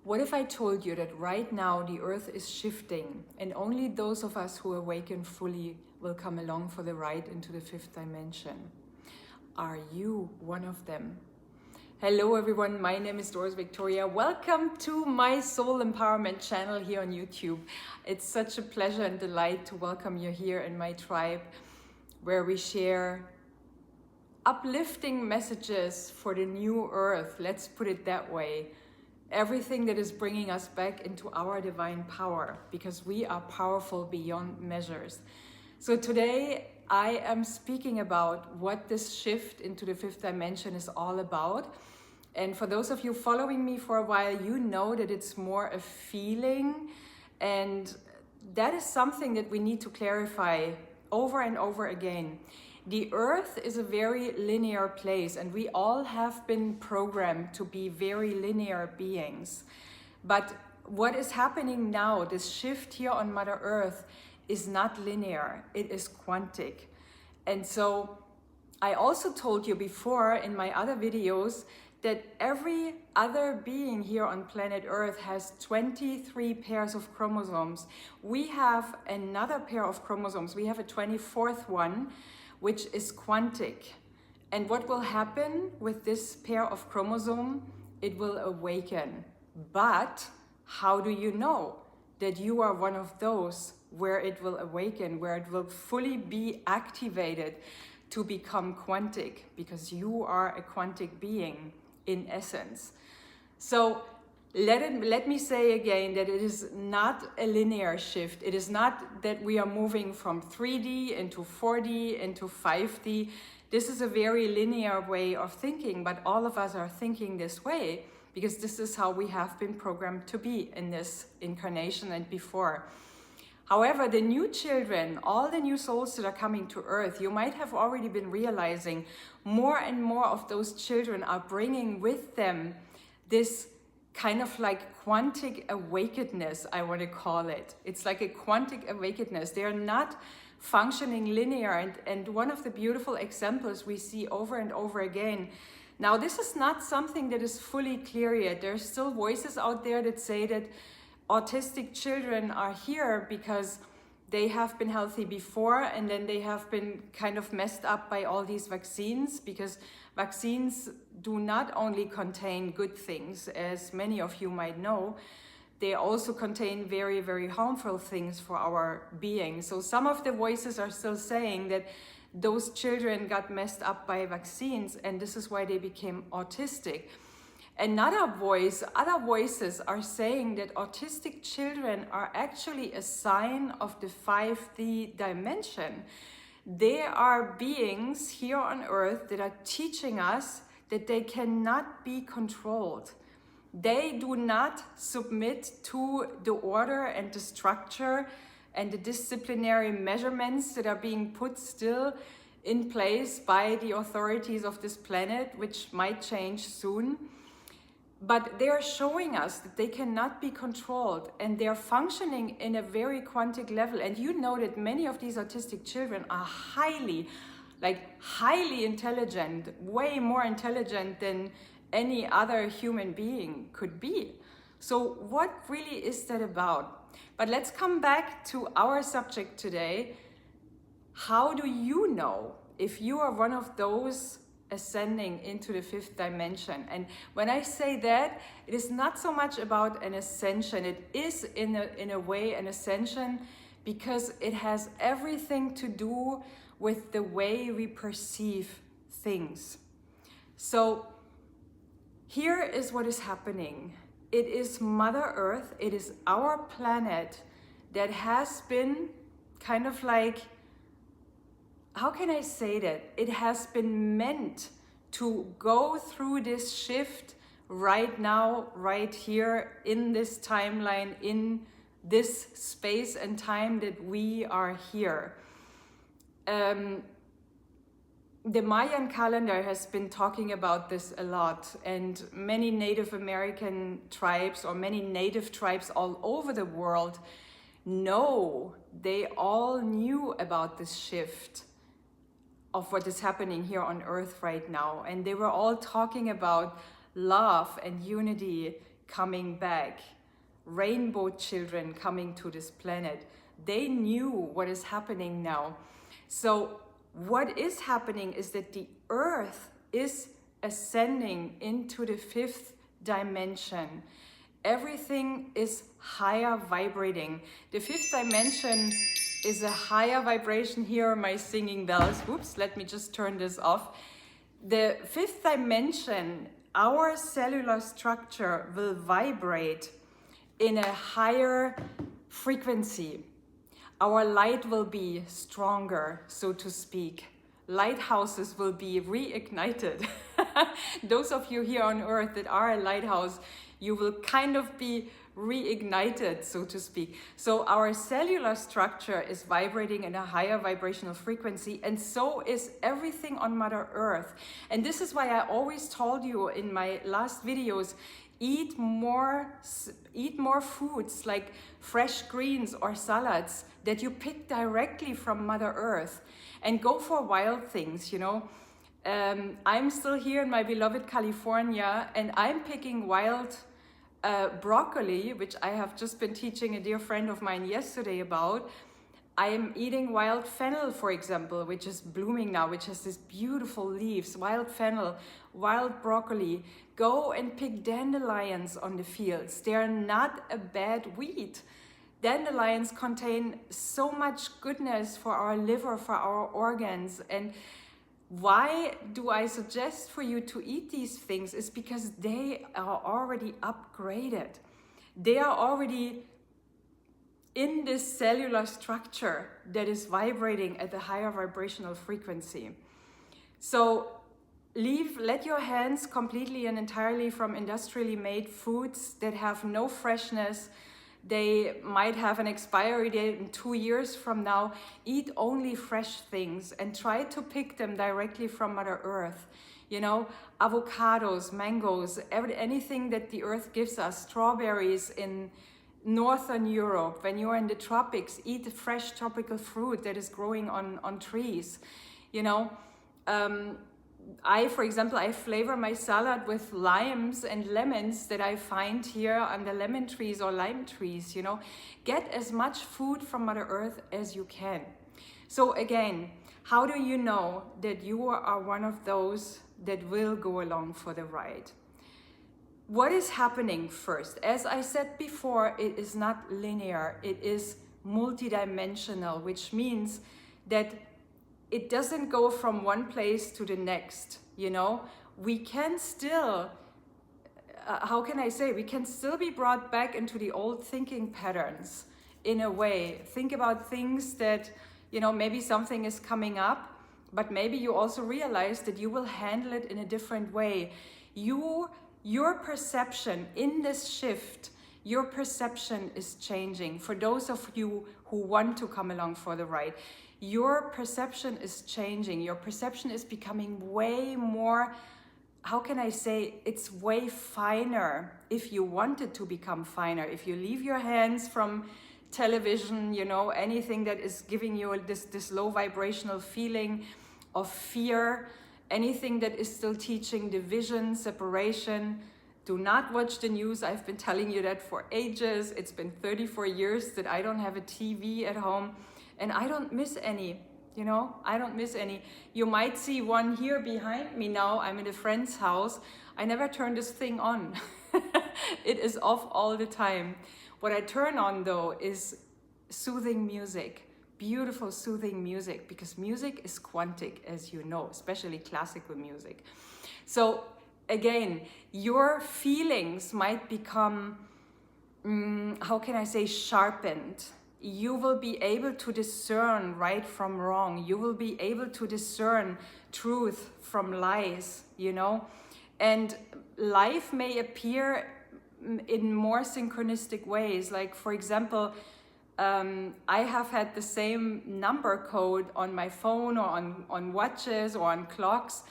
What if I told you that right now the earth is shifting and only those of us who awaken fully will come along for the ride into the fifth dimension? Are you one of them? Hello everyone, my name is Doris Victoria. Welcome to my Soul Empowerment channel here on YouTube. It's such a pleasure and delight to welcome you here in my tribe where we share uplifting messages for the new earth, let's put it that way. Everything that is bringing us back into our divine power, because we are powerful beyond measures. So today I am speaking about what this shift into the fifth dimension is all about. And for those of you following me for a while, you know that it's more a feeling, and that is something that we need to clarify over and over again. The earth is a very linear place, and we all have been programmed to be very linear beings. But what is happening now, this shift here on Mother Earth, is not linear, it is quantic. And so I also told you before in my other videos that every other being here on planet Earth has 23 pairs of chromosomes. We have another pair of chromosomes, we have a 24th one, which is quantic. And what will happen with this pair of chromosome? It will awaken. But how do you know that you are one of those where it will awaken, where it will fully be activated to become quantic? Because you are a quantic being in essence. So let me say again that it is not a linear shift. It is not that we are moving from 3D into 4D into 5D. This is a very linear way of thinking, but all of us are thinking this way because this is how we have been programmed to be in this incarnation and before. However, the new children, all the new souls that are coming to Earth, you might have already been realizing more and more of those children are bringing with them this kind of like quantic awakenedness, I want to call it. It's like a quantic awakenedness. They are not functioning linear. And one of the beautiful examples we see over and over again. Now, this is not something that is fully clear yet. There's still voices out there that say that autistic children are here because they have been healthy before and then they have been kind of messed up by all these vaccines, because vaccines do not only contain good things, as many of you might know, they also contain very, very harmful things for our being. So some of the voices are still saying that those children got messed up by vaccines and this is why they became autistic. Other voices are saying that autistic children are actually a sign of the 5D dimension. They are beings here on Earth that are teaching us that they cannot be controlled. They do not submit to the order and the structure and the disciplinary measurements that are being put still in place by the authorities of this planet, which might change soon. But they are showing us that they cannot be controlled and they're functioning in a very quantic level. And you know that many of these autistic children are highly intelligent, way more intelligent than any other human being could be. So what really is that about? But let's come back to our subject today. How do you know if you are one of those ascending into the fifth dimension? And when I say that, it is not so much about an ascension. It is in a way an ascension because it has everything to do with the way we perceive things. So here is what is happening. It is Mother Earth, it is our planet that has been kind of like, how can I say that? It has been meant to go through this shift right now, right here in this timeline, in this space and time that we are here. The Mayan calendar has been talking about this a lot, and many Native American tribes or many native tribes all over the world they all knew about this shift of what is happening here on Earth right now. And they were all talking about love and unity, coming back, rainbow children coming to this planet. They knew what is happening now. So what is happening is that the earth is ascending into the 5th dimension. Everything is higher vibrating. The 5th dimension is a higher vibration. Here are my singing bells. Oops, let me just turn this off. The 5th dimension, our cellular structure will vibrate in a higher frequency. Our light will be stronger, so to speak. Lighthouses will be reignited. Those of you here on earth that are a lighthouse, you will kind of be reignited, so to speak. So our cellular structure is vibrating in a higher vibrational frequency, and so is everything on Mother Earth. And this is why I always told you in my last videos, eat more foods like fresh greens or salads that you pick directly from Mother Earth, and go for wild things, you know. I'm still here in my beloved California, and I'm picking wild broccoli, which I have just been teaching a dear friend of mine yesterday about. I am eating wild fennel, for example, which is blooming now, which has these beautiful leaves. Wild fennel, wild broccoli. Go and pick dandelions on the fields. They are not a bad weed. Dandelions contain so much goodness for our liver, for our organs. And why do I suggest for you to eat these things is because they are already upgraded. They are already in this cellular structure that is vibrating at a higher vibrational frequency. So let your hands completely and entirely from industrially made foods that have no freshness. They might have an expiry date in 2 years from now. Eat only fresh things and try to pick them directly from Mother Earth. You know, avocados, mangoes, anything that the earth gives us, strawberries in Northern Europe. When you're in the tropics, eat fresh tropical fruit that is growing on trees. You know, for example, I flavor my salad with limes and lemons that I find here on the lemon trees or lime trees, you know. Get as much food from Mother Earth as you can. So again, how do you know that you are one of those that will go along for the ride? What is happening first? As I said before, it is not linear, it is multidimensional, which means that it doesn't go from one place to the next, you know. We can still, how can I say, we can still be brought back into the old thinking patterns in a way. Think about things that, you know, maybe something is coming up, but maybe you also realize that you will handle it in a different way. Your perception in this shift, your perception is changing. For those of you who want to come along for the ride, your perception is changing. Your perception is becoming way more, how can I say, it's way finer if you want it to become finer. If you leave your hands from television, you know, anything that is giving you this low vibrational feeling of fear, anything that is still teaching division, separation, do not watch the news. I've been telling you that for ages. It's been 34 years that I don't have a TV at home. And I don't miss any, you know, I don't miss any. You might see one here behind me now. I'm in a friend's house. I never turn this thing on. It is off all the time. What I turn on though is soothing music, beautiful soothing music, because music is quantic, as you know, especially classical music. So again, your feelings might become, how can I say, sharpened. You will be able to discern right from wrong. You will be able to discern truth from lies, you know. And life may appear in more synchronistic ways. Like, for example, I have had the same number code on my phone or on watches or on clocks,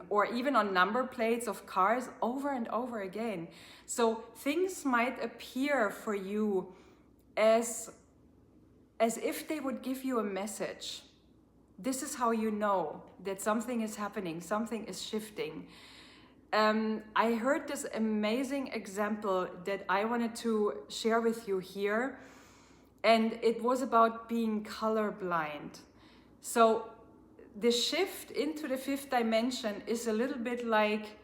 or even on number plates of cars over and over again. So things might appear for you as if they would give you a message. This is how you know that something is happening, something is shifting. I heard this amazing example that I wanted to share with you here, and it was about being colorblind. So the shift into the fifth dimension is a little bit like,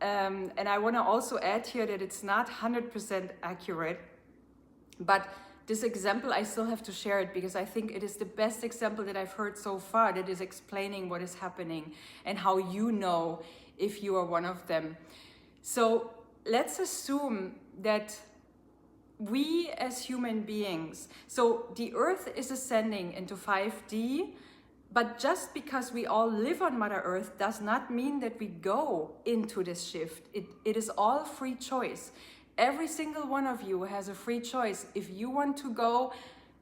and I want to also add here that it's not 100% accurate, but this example, I still have to share it because I think it is the best example that I've heard so far that is explaining what is happening and how you know if you are one of them. So let's assume that we as human beings, so the earth is ascending into 5D, but just because we all live on Mother Earth does not mean that we go into this shift. It is all free choice. Every single one of you has a free choice. If you want to go,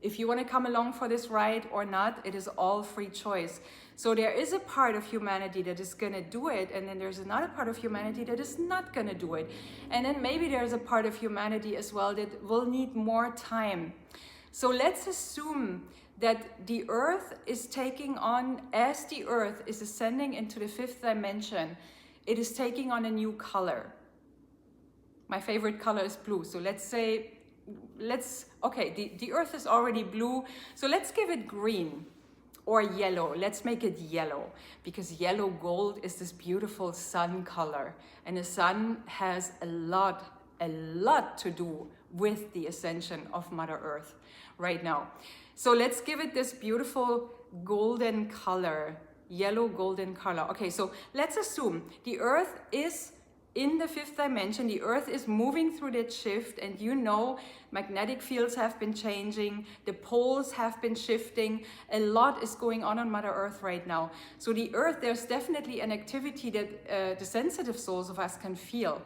if you want to come along for this ride or not, it is all free choice. So there is a part of humanity that is going to do it, and then there's another part of humanity that is not going to do it. And then maybe there's a part of humanity as well that will need more time. So let's assume that the earth is taking on, as the earth is ascending into the fifth dimension, it is taking on a new color. My favorite color is blue. So let's say, okay, the earth is already blue. So let's give it green or yellow. Let's make it yellow, because yellow gold is this beautiful sun color. And the sun has a lot to do with the ascension of Mother Earth right now. So let's give it this beautiful golden color, yellow golden color. Okay, so let's assume the earth is in the fifth dimension, the earth is moving through that shift, and you know, magnetic fields have been changing, the poles have been shifting, a lot is going on Mother Earth right now. So the earth, there's definitely an activity that the sensitive souls of us can feel.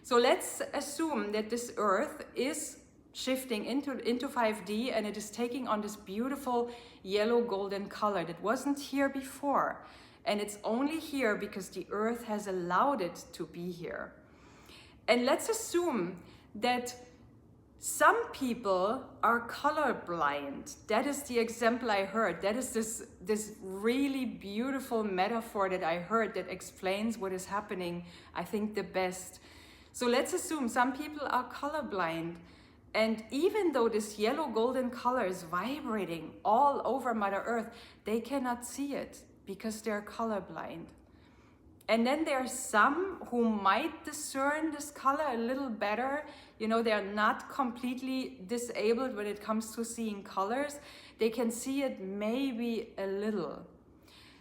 So let's assume that this earth is shifting into 5D, and it is taking on this beautiful yellow golden color that wasn't here before. And it's only here because the earth has allowed it to be here. And let's assume that some people are colorblind. That is the example I heard. That is this really beautiful metaphor that I heard that explains what is happening, I think, the best. So let's assume some people are colorblind. And even though this yellow golden color is vibrating all over Mother Earth, they cannot see it because they're colorblind. And then there are some who might discern this color a little better. You know, they're not completely disabled when it comes to seeing colors. They can see it maybe a little.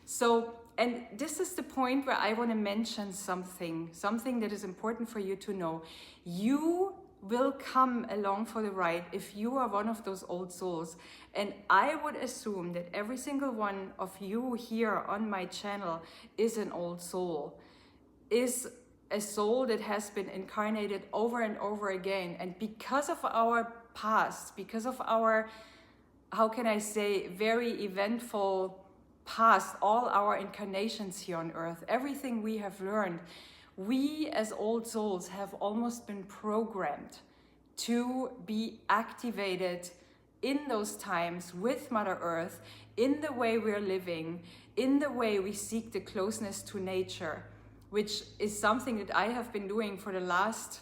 So, and this is the point where I want to mention something that is important for you to know. You will come along for the ride if you are one of those old souls. And I would assume that every single one of you here on my channel is an old soul, is a soul that has been incarnated over and over again. And because of our past, because of our, how can I say, very eventful past, all our incarnations here on earth, everything we have learned, we as old souls have almost been programmed to be activated in those times with Mother Earth, in the way we're living, in the way we seek the closeness to nature, which is something that I have been doing for the last,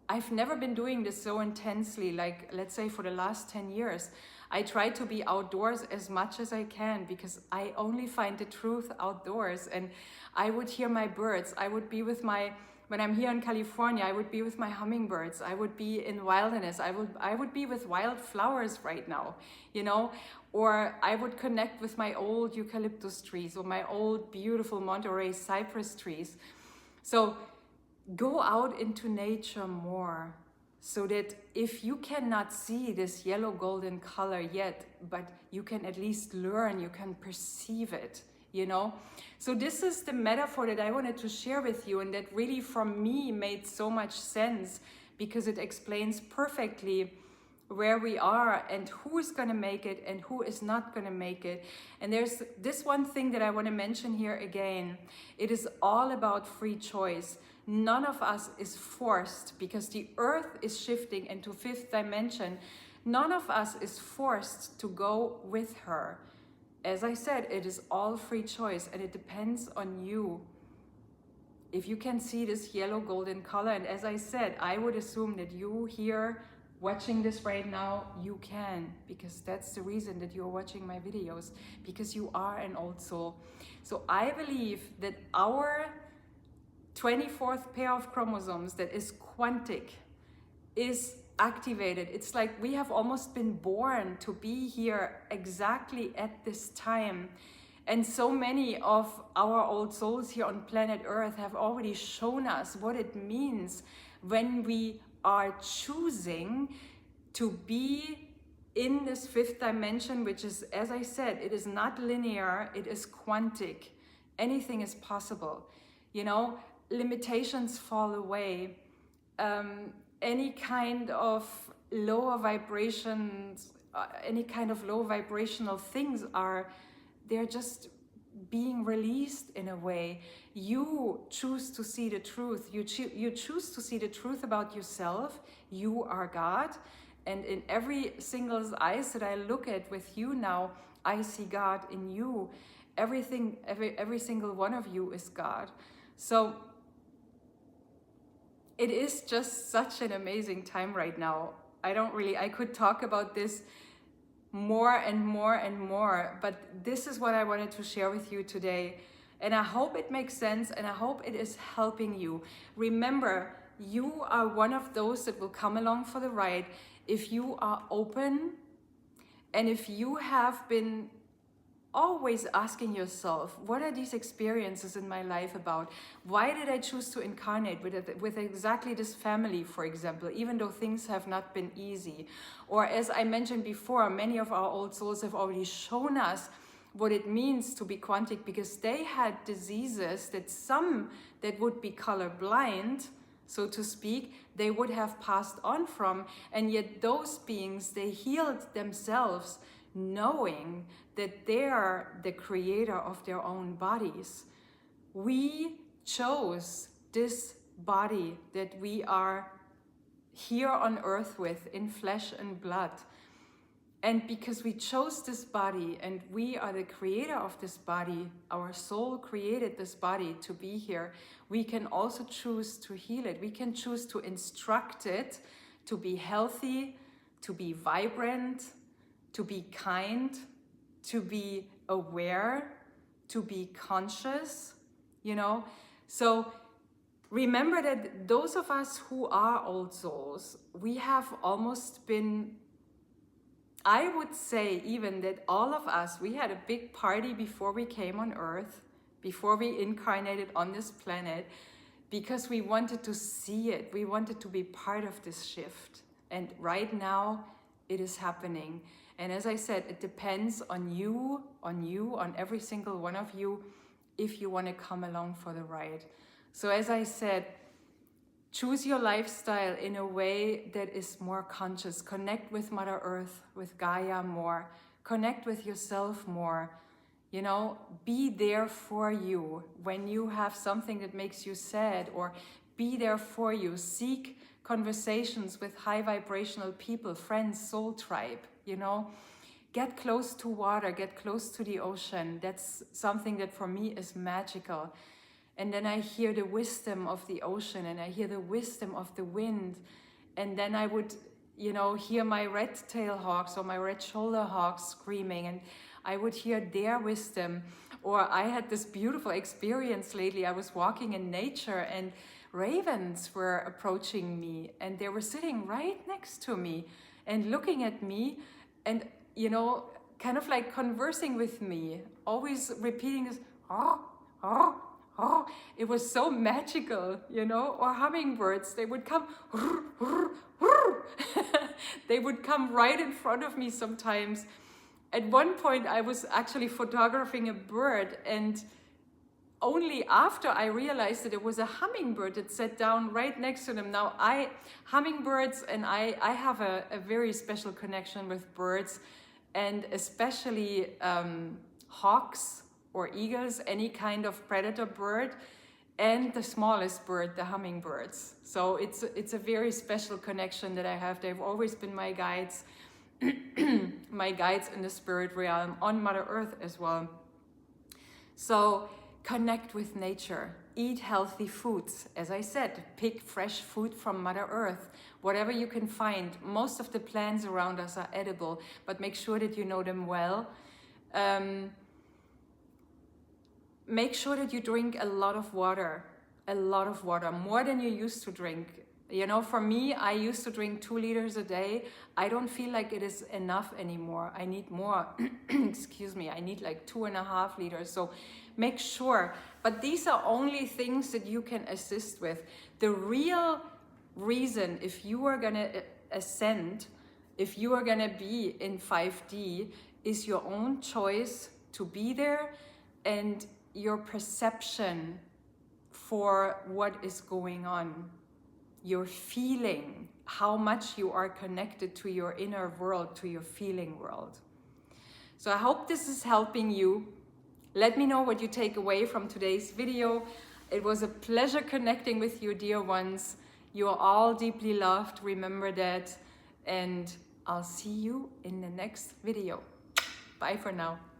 I've never been doing this so intensely, like let's say for the last 10 years. I try to be outdoors as much as I can because I only find the truth outdoors. And I would hear my birds. I would be with my, when I'm here in California, I would be with my hummingbirds. I would be in wilderness. I would be with wild flowers right now, you know, or I would connect with my old eucalyptus trees or my old beautiful Monterey cypress trees. So go out into nature more, so that if you cannot see this yellow golden color yet, but you can at least learn, you can perceive it, you know? So this is the metaphor that I wanted to share with you, and that really from me made so much sense because it explains perfectly where we are and who is going to make it and who is not going to make it. And there's this one thing that I want to mention here again. It is all about free choice. None of us is forced, because the earth is shifting into fifth dimension. None of us is forced to go with her. As I said, it is all free choice, and it depends on you if you can see this yellow golden color, and as I said, I would assume that you here watching this right now, you can, because that's the reason that you're watching my videos, because you are an old soul. So I believe that our 24th pair of chromosomes that is quantic is activated. It's like we have almost been born to be here exactly at this time. And so many of our old souls here on planet Earth have already shown us what it means when we are choosing to be in this fifth dimension, which is, as I said, it is not linear, it is quantic. Anything is possible. You know, limitations fall away. Any kind of lower vibrations, any kind of low vibrational things they're just being released in a way. You choose to see the truth. You choose to see the truth about yourself. You are God. And in every single eyes that I look at with you now, I see God in you. Every single one of you is God. So it is just such an amazing time right now. I could talk about this more and more and more, but this is what I wanted to share with you today. And I hope it makes sense, and I hope it is helping you. Remember, you are one of those that will come along for the ride if you are open, and if you have been always asking yourself, what are these experiences in my life about? Why did I choose to incarnate with exactly this family, for example, even though things have not been easy? Or as I mentioned before, many of our old souls have already shown us what it means to be quantic, because they had diseases that some that would be colorblind, so to speak, they would have passed on from, and yet those beings, they healed themselves knowing that they are the creator of their own bodies. We chose this body that we are here on earth with, in flesh and blood. And because we chose this body and we are the creator of this body, our soul created this body to be here, we can also choose to heal it. We can choose to instruct it to be healthy, to be vibrant, to be kind, to be aware, to be conscious, you know. So remember that those of us who are old souls, we have almost been, I would say even that all of us, we had a big party before we came on Earth, before we incarnated on this planet, because we wanted to see it. We wanted to be part of this shift. And right now it is happening. And as I said, it depends on you, on every single one of you, if you want to come along for the ride. So as I said, choose your lifestyle in a way that is more conscious. Connect with Mother Earth, with Gaia more. Connect with yourself more. You know, be there for you when you have something that makes you sad, or be there for you. Seek conversations with high vibrational people, friends, soul tribe, you know. Get close to water, get close to the ocean. That's something that for me is magical. And then I hear the wisdom of the ocean, and I hear the wisdom of the wind. And then I would, you know, hear my red-tailed hawks or my red-shoulder hawks screaming, and I would hear their wisdom. Or I had this beautiful experience lately. I was walking in nature, and ravens were approaching me, and they were sitting right next to me and looking at me, and, you know, kind of like conversing with me, always repeating this, oh, oh, oh. It was so magical, you know. Or hummingbirds, they would come, they would come right in front of me sometimes. At one point, I was actually photographing a bird, and only after I realized that it was a hummingbird that sat down right next to them. Now, hummingbirds, and I have a very special connection with birds, and especially hawks or eagles, any kind of predator bird, and the smallest bird, the hummingbirds. So it's a very special connection that I have. They've always been my guides, my guides in the spirit realm, on Mother Earth as well. So connect with nature. Eat healthy foods. As I said, pick fresh food from Mother Earth. Whatever you can find. Most of the plants around us are edible, but make sure that you know them well. Make sure that you drink a lot of water, more than you used to drink. You know, for me, I used to drink 2 liters a day. I don't feel like it is enough anymore. I need more. Excuse me, I need like 2.5 liters. So make sure. But these are only things that you can assist with. The real reason, if you are going to ascend, if you are going to be in 5D, is your own choice to be there and your perception for what is going on. Your feeling, how much you are connected to your inner world, to your feeling world. So I hope this is helping you. Let me know what you take away from today's video. It was a pleasure connecting with you, dear ones. You are all deeply loved, remember that. And I'll see you in the next video. Bye for now.